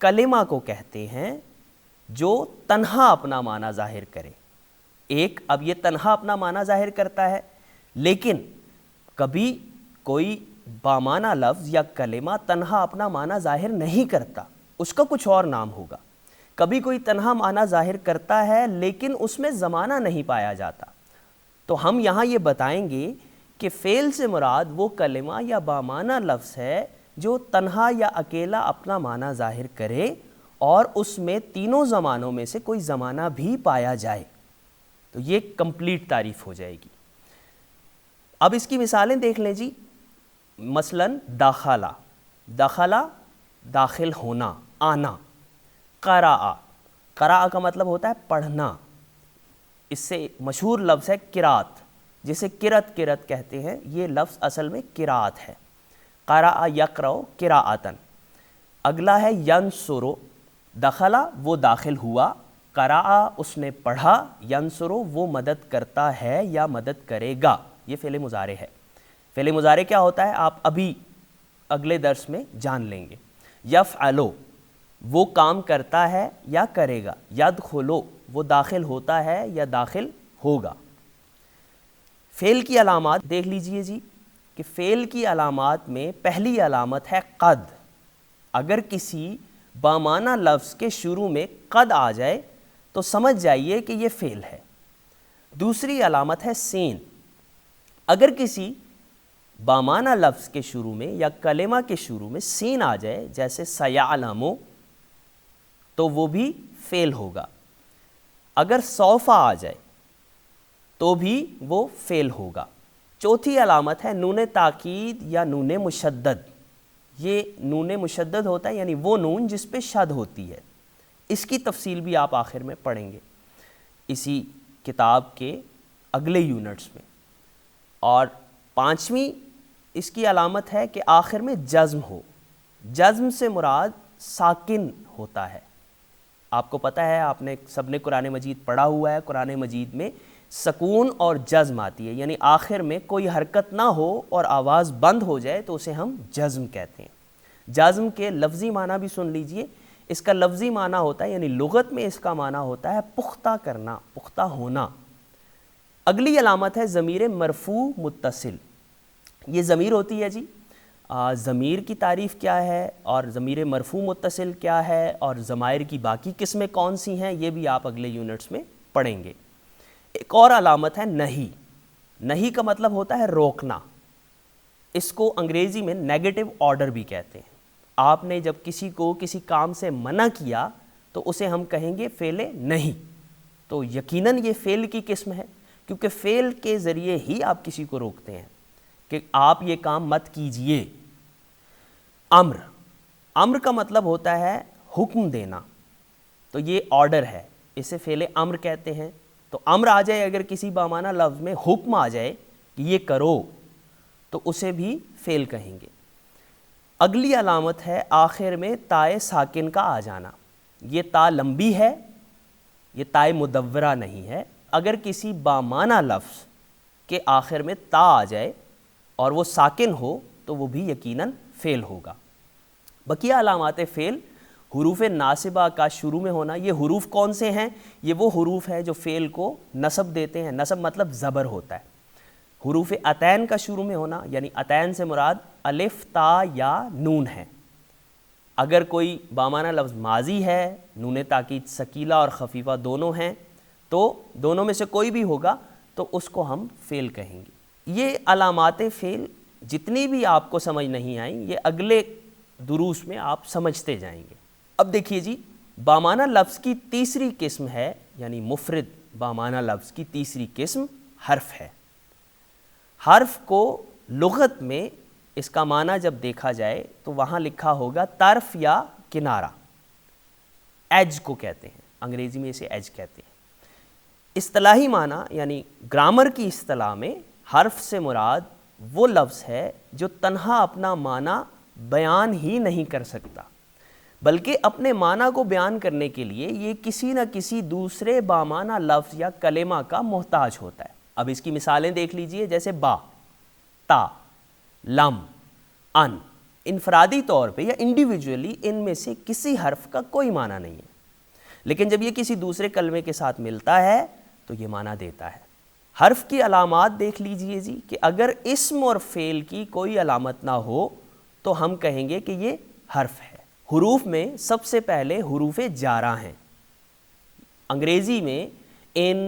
کلمہ کو کہتے ہیں جو تنہا اپنا معنی ظاہر کرے. ایک اب یہ تنہا اپنا معنی ظاہر کرتا ہے، لیکن کبھی کوئی بامعنی لفظ یا کلمہ تنہا اپنا معنی ظاہر نہیں کرتا، اس کا کچھ اور نام ہوگا. کبھی کوئی تنہا معنی ظاہر کرتا ہے لیکن اس میں زمانہ نہیں پایا جاتا. تو ہم یہاں یہ بتائیں گے کہ فعل سے مراد وہ کلمہ یا بامعنی لفظ ہے جو تنہا یا اکیلا اپنا معنی ظاہر کرے اور اس میں تینوں زمانوں میں سے کوئی زمانہ بھی پایا جائے. تو یہ کمپلیٹ تعریف ہو جائے گی. اب اس کی مثالیں دیکھ لیں جی. مثلاً داخلہ، دخلہ داخل ہونا، آنا. قرأ، قرأ کا مطلب ہوتا ہے پڑھنا. اس سے مشہور لفظ ہے قرات، جسے قرت قرت کہتے ہیں. یہ لفظ اصل میں قرات ہے. قرأ یقرأ قراءۃ. اگلا ہے ینصر، دخلہ وہ داخل ہوا، قرأ اس نے پڑھا، ینصر وہ مدد کرتا ہے یا مدد کرے گا. یہ فعل مضارع ہے. فعل مضارع کیا ہوتا ہے آپ ابھی اگلے درس میں جان لیں گے. یفعل وہ کام کرتا ہے یا کرے گا. یدخل وہ داخل ہوتا ہے یا داخل ہوگا. فعل کی علامات دیکھ لیجئے جی کہ فعل کی علامات میں پہلی علامت ہے قد. اگر کسی بامعنی لفظ کے شروع میں قد آ جائے تو سمجھ جائیے کہ یہ فعل ہے. دوسری علامت ہے سین. اگر کسی بامعنی لفظ کے شروع میں یا کلمہ کے شروع میں سین آ جائے، جیسے سیعلم، تو وہ بھی فعل ہوگا. اگر سوف آ جائے تو بھی وہ فعل ہوگا. چوتھی علامت ہے نون تاکید یا نون مشدد. یہ نون مشدد ہوتا ہے یعنی وہ نون جس پہ شد ہوتی ہے. اس کی تفصیل بھی آپ آخر میں پڑھیں گے اسی کتاب کے اگلے یونٹس میں. اور پانچویں اس کی علامت ہے کہ آخر میں جزم ہو. جزم سے مراد ساکن ہوتا ہے. آپ کو پتہ ہے، آپ نے سب نے قرآن مجید پڑھا ہوا ہے، قرآن مجید میں سکون اور جزم آتی ہے، یعنی آخر میں کوئی حرکت نہ ہو اور آواز بند ہو جائے تو اسے ہم جزم کہتے ہیں. جزم کے لفظی معنی بھی سن لیجئے. اس کا لفظی معنی ہوتا ہے یعنی لغت میں اس کا معنی ہوتا ہے پختہ کرنا، پختہ ہونا. اگلی علامت ہے ضمیر مرفوع متصل. یہ ضمیر ہوتی ہے جی. ضمیر کی تعریف کیا ہے اور ضمیر مرفوع متصل کیا ہے اور ضمائر کی باقی قسمیں کون سی ہیں، یہ بھی آپ اگلے یونٹس میں پڑھیں گے. ایک اور علامت ہے نہیں. نہیں کا مطلب ہوتا ہے روکنا. اس کو انگریزی میں نیگیٹو آرڈر بھی کہتے ہیں. آپ نے جب کسی کو کسی کام سے منع کیا تو اسے ہم کہیں گے فعل نہیں. تو یقیناً یہ فعل کی قسم ہے، کیونکہ فعل کے ذریعے ہی آپ کسی کو روکتے ہیں کہ آپ یہ کام مت کیجئے. امر، امر کا مطلب ہوتا ہے حکم دینا. تو یہ آرڈر ہے، اسے فعل امر کہتے ہیں. تو امر آ جائے اگر کسی بامعنی لفظ میں، حکم آ جائے کہ یہ کرو، تو اسے بھی فعل کہیں گے. اگلی علامت ہے آخر میں تائے ساکن کا آ جانا. یہ تا لمبی ہے، یہ تائے مدورہ نہیں ہے. اگر کسی بامعنی لفظ کے آخر میں تا آ جائے اور وہ ساکن ہو تو وہ بھی یقیناً فعل ہوگا. بقیہ علامات فعل، حروف ناصبہ کا شروع میں ہونا. یہ حروف کون سے ہیں؟ یہ وہ حروف ہیں جو فعل کو نصب دیتے ہیں. نصب مطلب زبر ہوتا ہے. حروف عتین کا شروع میں ہونا، یعنی عتین سے مراد الف، تا یا نون ہے. اگر کوئی بامعنی لفظ ماضی ہے، نون تاکید ثقیلہ اور خفیفہ دونوں ہیں، تو دونوں میں سے کوئی بھی ہوگا تو اس کو ہم فعل کہیں گے. یہ علامات فعل جتنی بھی آپ کو سمجھ نہیں آئیں، یہ اگلے دروس میں آپ سمجھتے جائیں گے. اب دیکھیے جی، بامعنی لفظ کی تیسری قسم ہے، یعنی مفرد بامعنی لفظ کی تیسری قسم حرف ہے. حرف کو لغت میں اس کا معنی جب دیکھا جائے تو وہاں لکھا ہوگا طرف یا کنارہ. ایج کو کہتے ہیں، انگریزی میں اسے ایج کہتے ہیں. اصطلاحی معنی یعنی گرامر کی اصطلاح میں حرف سے مراد وہ لفظ ہے جو تنہا اپنا معنی بیان ہی نہیں کر سکتا، بلکہ اپنے معنی کو بیان کرنے کے لیے یہ کسی نہ کسی دوسرے بامعنی لفظ یا کلمہ کا محتاج ہوتا ہے. اب اس کی مثالیں دیکھ لیجئے، جیسے با، تا، لم، ان. انفرادی طور پہ یا انڈیویجولی ان میں سے کسی حرف کا کوئی معنی نہیں ہے، لیکن جب یہ کسی دوسرے کلمے کے ساتھ ملتا ہے تو یہ معنی دیتا ہے۔ حرف کی علامات دیکھ لیجئے جی، کہ اگر اسم اور فعل کی کوئی علامت نہ ہو تو ہم کہیں گے کہ یہ حرف ہے۔ حروف میں سب سے پہلے حروف جارہ ہیں۔ انگریزی میں ان،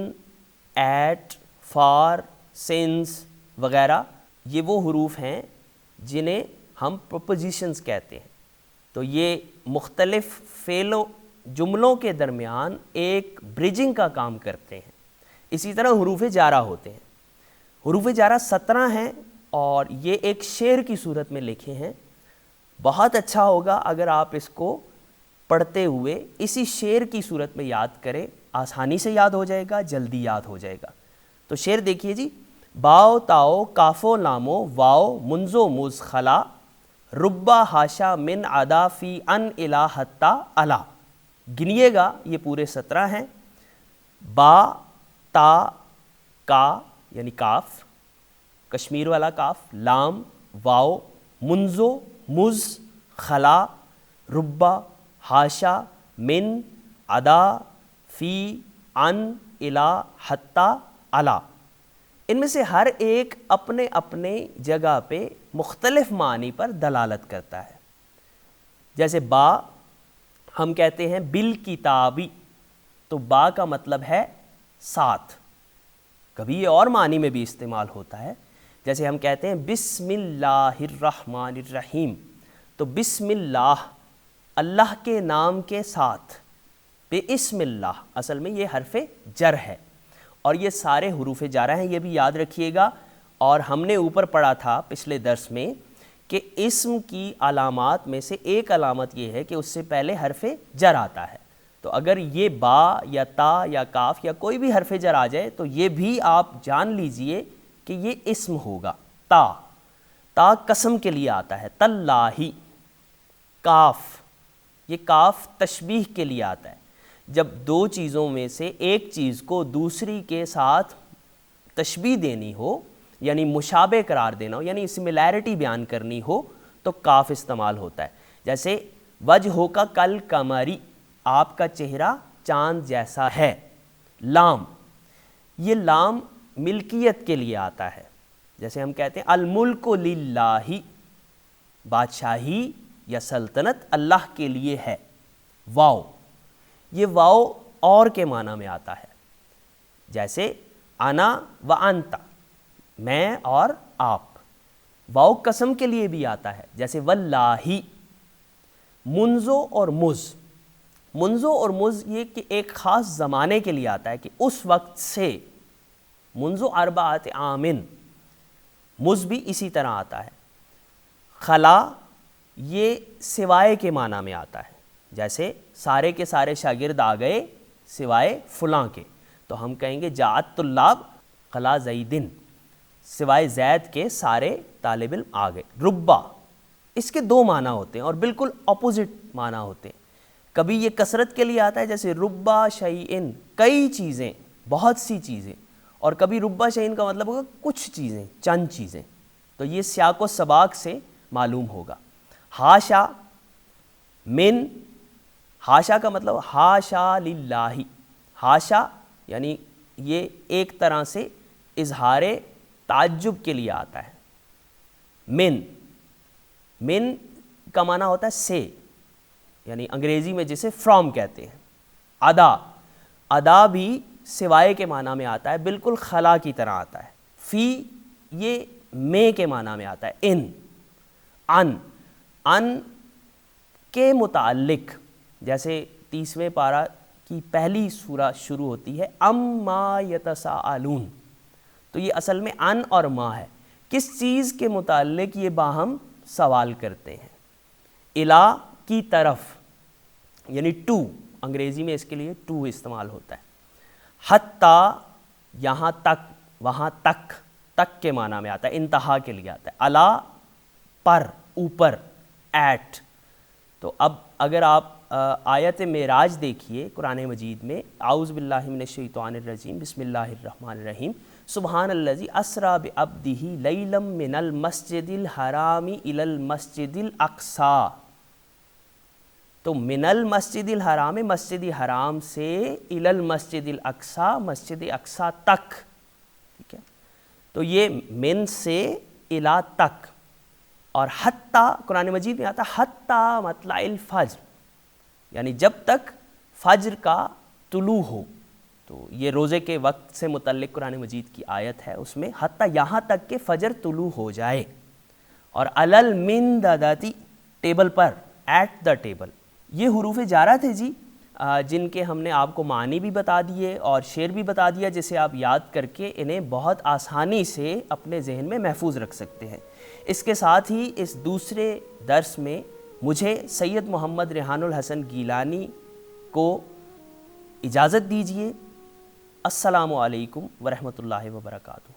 ایٹ، فار، سنس وغیرہ یہ وہ حروف ہیں جنہیں ہم پروپوزیشنز کہتے ہیں۔ تو یہ مختلف فعلوں جملوں کے درمیان ایک بریجنگ کا کام کرتے ہیں۔ اسی طرح حروف جارہ ہوتے ہیں۔ حروف جارہ 17 ہیں اور یہ ایک شعر کی صورت میں لکھے ہیں۔ بہت اچھا ہوگا اگر آپ اس کو پڑھتے ہوئے اسی شعر کی صورت میں یاد کریں، آسانی سے یاد ہو جائے گا، جلدی یاد ہو جائے گا۔ تو شعر دیکھیے جی، باؤ تاؤ کافو لامو واؤ منزو مز خلا ربا ہاشا من عدا فی ان الا حتی علا۔ گنیے گا، یہ پورے 17 ہیں۔ با، تا، کا یعنی کاف، کشمیر والا کاف، لام، واؤ، منزو، مز، خلا، ربا، ہاشا، من، عدا، فی، ان، الا، حتی، علا۔ ان میں سے ہر ایک اپنے اپنے جگہ پہ مختلف معنی پر دلالت کرتا ہے۔ جیسے با ہم کہتے ہیں بالکتابی، تو با کا مطلب ہے ساتھ، کبھی یہ اور معنی میں بھی استعمال ہوتا ہے۔ جیسے ہم کہتے ہیں بسم اللہ الرحمن الرحیم، تو بسم اللہ، اللہ کے نام کے ساتھ، بسم اللہ، اصل میں یہ حرف جر ہے، اور یہ سارے حروف جارہ ہیں، یہ بھی یاد رکھیے گا۔ اور ہم نے اوپر پڑھا تھا پچھلے درس میں کہ اسم کی علامات میں سے ایک علامت یہ ہے کہ اس سے پہلے حرف جر آتا ہے۔ تو اگر یہ با یا تا یا کاف یا کوئی بھی حرف جر آ جائے تو یہ بھی آپ جان لیجئے کہ یہ اسم ہوگا۔ تا، تا قسم کے لیے آتا ہے، تاللہ۔ کاف، یہ کاف تشبیہ کے لیے آتا ہے، جب دو چیزوں میں سے ایک چیز کو دوسری کے ساتھ تشبیہ دینی ہو، یعنی مشابہ قرار دینا ہو، یعنی سملیرٹی بیان کرنی ہو، تو کاف استعمال ہوتا ہے۔ جیسے وجہو کا کل قمری، آپ کا چہرہ چاند جیسا ہے۔ لام، یہ لام ملکیت کے لیے آتا ہے، جیسے ہم کہتے ہیں الملک للہ، بادشاہی یا سلطنت اللہ کے لیے ہے۔ واو، یہ واو اور کے معنی میں آتا ہے، جیسے انا و انتا، میں اور آپ۔ واو قسم کے لیے بھی آتا ہے، جیسے واللہ۔ منزو اور مز، منزو اور مز یہ کہ ایک خاص زمانے کے لیے آتا ہے کہ اس وقت سے، منزو اربعۃ عامن، مز بھی اسی طرح آتا ہے۔ خلا، یہ سوائے کے معنی میں آتا ہے، جیسے سارے کے سارے شاگرد آ گئے سوائے فلاں کے، تو ہم کہیں گے جاءت طلاب خلا زیدن، سوائے زید کے سارے طالب علم آ گئے۔ ربا، اس کے دو معنی ہوتے ہیں اور بالکل اپوزٹ معنی ہوتے ہیں۔ کبھی یہ کثرت کے لیے آتا ہے، جیسے ربا شیئن، کئی چیزیں، بہت سی چیزیں، اور کبھی ربا شیئن کا مطلب ہوگا کچھ چیزیں، چند چیزیں۔ تو یہ سیاق و سباق سے معلوم ہوگا۔ ہاشا، من، ہاشا کا مطلب ہاشا للہ، ہاشا یعنی یہ ایک طرح سے اظہار تعجب کے لیے آتا ہے۔ من، من کا معنی ہوتا ہے سے، یعنی انگریزی میں جسے فرام کہتے ہیں۔ ادا، ادا بھی سوائے کے معنی میں آتا ہے، بالکل خلا کی طرح آتا ہے۔ فی، یہ میں کے معنی میں آتا ہے۔ ان، ان کے متعلق، جیسے 30ویں پارہ کی پہلی سورہ شروع ہوتی ہے اما یتساءلون، تو یہ اصل میں ان اور ما ہے، کس چیز کے متعلق یہ باہم سوال کرتے ہیں۔ الا، کی طرف، یعنی ٹو، انگریزی میں اس کے لیے ٹو استعمال ہوتا ہے۔ حتی، یہاں تک، وہاں تک، تک کے معنی میں آتا ہے، انتہا کے لیے آتا ہے۔ الا، پر، اوپر، ایٹ۔ تو اب اگر آپ آیت معراج دیکھیے قرآن مجید میں، اعوذ باللہ من الشیطان الرجیم، بسم اللہ الرحمن الرحیم، سبحان الذی اسری بعبدہ لیلا من المسجد الحرام الی المسجد الاقصی. تو من المسجد الحرام مسجد حرام سے الی المسجد الاقصی مسجد اقصی تک. ٹھیک ہے، تو یہ من سے الی تک. اور حتی قرآن مجید میں آتا حتی مطلع الفجر، یعنی جب تک فجر کا طلوع ہو. تو یہ روزے کے وقت سے متعلق قرآن مجید کی آیت ہے، اس میں حتی یہاں تک کہ فجر طلوع ہو جائے. اور علی المنددتی ٹیبل پر، ایٹ دا ٹیبل. یہ حروف جارہ تھے جی، جن کے ہم نے آپ کو معنی بھی بتا دیے اور شعر بھی بتا دیا، جسے آپ یاد کر کے انہیں بہت آسانی سے اپنے ذہن میں محفوظ رکھ سکتے ہیں. اس کے ساتھ ہی اس دوسرے درس میں مجھے سید محمد ریحان الحسن گیلانی کو اجازت دیجیے. السلام علیکم ورحمۃ اللہ وبرکاتہ.